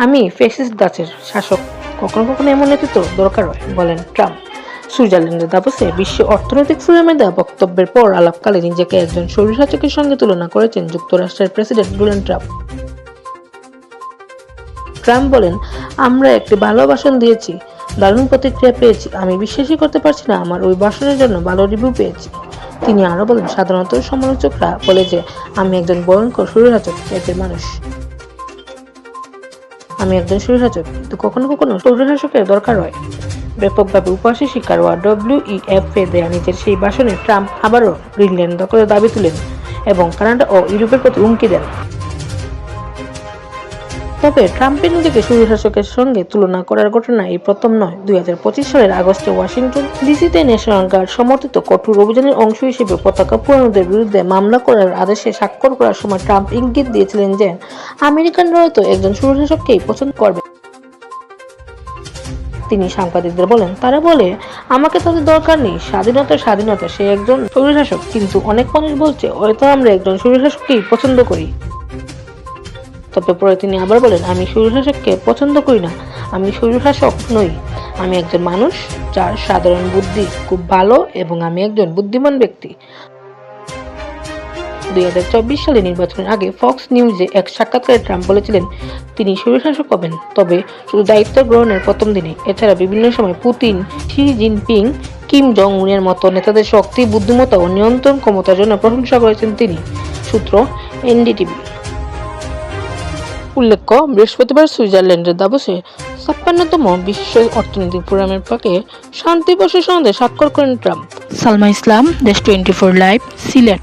আমি ফ্যাসিস্ট দাসের শাসক, কখনো কখনো এমন নেতৃত্ব দরকার হয়, বলেন ট্রাম্প। সুইজারল্যান্ডের দাভোসে বিশ্ব অর্থনৈতিক ফোরামে দেওয়া বক্তব্যের পর আলাপকালে নিজেকে একজন স্বৈরশাসকের সঙ্গে তুলনা করেছেন যুক্তরাষ্ট্রের প্রেসিডেন্ট ডোনাল্ড ট্রাম্প। ট্রাম্প বলেন, আমরা একটি ভালো ভাষণ দিয়েছি, দারুণ প্রতিক্রিয়া পেয়েছি, আমি বিশ্বাসই করতে পারছি না আমার ওই ভাষণের জন্য ভালো রিভিউ পেয়েছি। তিনি আরো বলেন, সাধারণত সমালোচকরা বলে যে আমি একজন ভয়ঙ্কর স্বৈরশাসক টাইপের মানুষ। আমি একজন স্বৈরশাসক, কিন্তু কখনো কখনো স্বৈরশাসকের দরকার হয়। ব্যাপকভাবে উপহাসের শিকার হওয়া WEF-এ দেয়া নিজের সেই ভাষণে ট্রাম্প আবারও গ্রিনল্যান্ড দখলের দাবি তুলেন এবং কানাডা ও ইউরোপের প্রতি হুমকি দেন। তবে ট্রাম্পের নিজেকে স্বৈরশাসকের সঙ্গে তুলনা করার ঘটনা এই প্রথম নয়। 2025 সালের আগস্টে ওয়াশিংটন ডিসিতে ন্যাশনাল গার্ড সমর্থিত কঠোর অভিযানের অংশ হিসেবে পতাকা পুরানোদের বিরুদ্ধে মামলা করার আদেশে স্বাক্ষর করার সময় ট্রাম্প ইঙ্গিত দিয়েছিলেন যে আমেরিকানরা হয়তো একজন স্বৈরশাসককেই পছন্দ করবে। তিনি সাংবাদিকদের বলেন, তারা বলে আমাকে তাদের দরকার নেই, স্বাধীনতা, সে একজন স্বৈরশাসক, কিন্তু অনেক মানুষ বলছে হয়তো আমরা একজন স্বৈরশাসককেই পছন্দ করি। তবে পরে তিনি আবার বলেন, আমি স্বৈরশাসককে পছন্দ করি না, আমি স্বৈরশাসক নই, আমি একজন মানুষ যার সাধারণ বুদ্ধি খুব ভালো এবং আমি একজন বুদ্ধিমান ব্যক্তি। 2024 সালে নির্বাচনের আগে ফক্স নিউজে এক সাক্ষাৎকারে ট্রাম্প বলেছিলেন তিনি স্বৈরশাসক হবেন, তবে শুধু দায়িত্ব গ্রহণের প্রথম দিনে। এছাড়া বিভিন্ন সময় Putin, Xi Jinping, Kim Jong উনের মতো নেতাদের শক্তি, বুদ্ধিমত্তা ও নিয়ন্ত্রণ ক্ষমতার জন্য প্রশংসা করেছেন তিনি। সূত্র এনডিটিভি। উল্লেখ্য, বৃহস্পতিবার সুইজারল্যান্ডের দাভোসে 56তম বিশ্ব অর্থনৈতিক ফোরামের ফাঁকে শান্তি দিবসের সনদে স্বাক্ষর করেন ট্রাম্প। সালমা ইসলাম, দেশ 24 লাইভ, সিলেট।